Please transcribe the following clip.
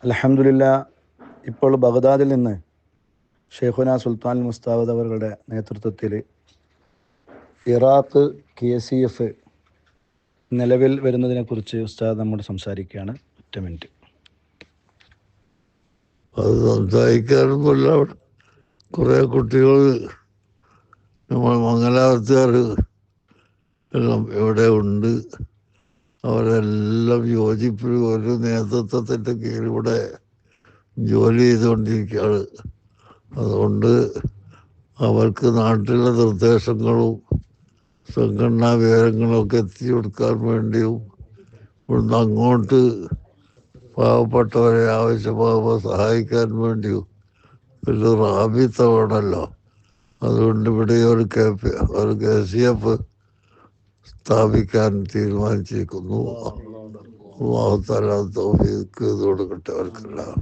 അൽഹംദുലില്ലാ. ഇപ്പോൾ ബഗ്ദാദിൽ നിന്ന് ഷെയ്ഖുന സുൽത്താൻ മുസ്താവദ് അവരുടെ നേതൃത്വത്തിൽ ഇറാഖ് KCF നിലവിൽ വരുന്നതിനെക്കുറിച്ച് ഉസ്താദ് നമ്മോട് സംസാരിക്കുകയാണ്. ഒറ്റ മിനിറ്റ്. അത് സംസാരിക്കാറുമില്ല. അവിടെ കുറേ കുട്ടികൾ നമ്മൾ മംഗലാപുരത്തുകാർ എല്ലാം ഇവിടെ ഉണ്ട്. അവരെല്ലാം യോജിപ്പിൽ ഒരു നേതൃത്വത്തിൻ്റെ കീഴിലൂടെ ജോലി ചെയ്തുകൊണ്ടിരിക്കുകയാണ്. അതുകൊണ്ട് അവർക്ക് നാട്ടിലെ നിർദ്ദേശങ്ങളും സംഘടനാ വിവരങ്ങളൊക്കെ എത്തിച്ചു കൊടുക്കാൻ വേണ്ടിയും ഇവിടുന്ന് അങ്ങോട്ട് പാവപ്പെട്ടവരെ ആവശ്യമാകുമ്പോൾ സഹായിക്കാൻ വേണ്ടിയും ഒരു റാബിത്ത വേണമല്ലോ. അതുകൊണ്ട് ഇവിടെ ഒരു KCF സ്ഥാപിക്കാൻ തീരുമാനിച്ചിരിക്കുന്നു. അല്ലാഹു തആല തൗഫീഖ് കൊടുക്കട്ടെ അവർക്കെല്ലാം.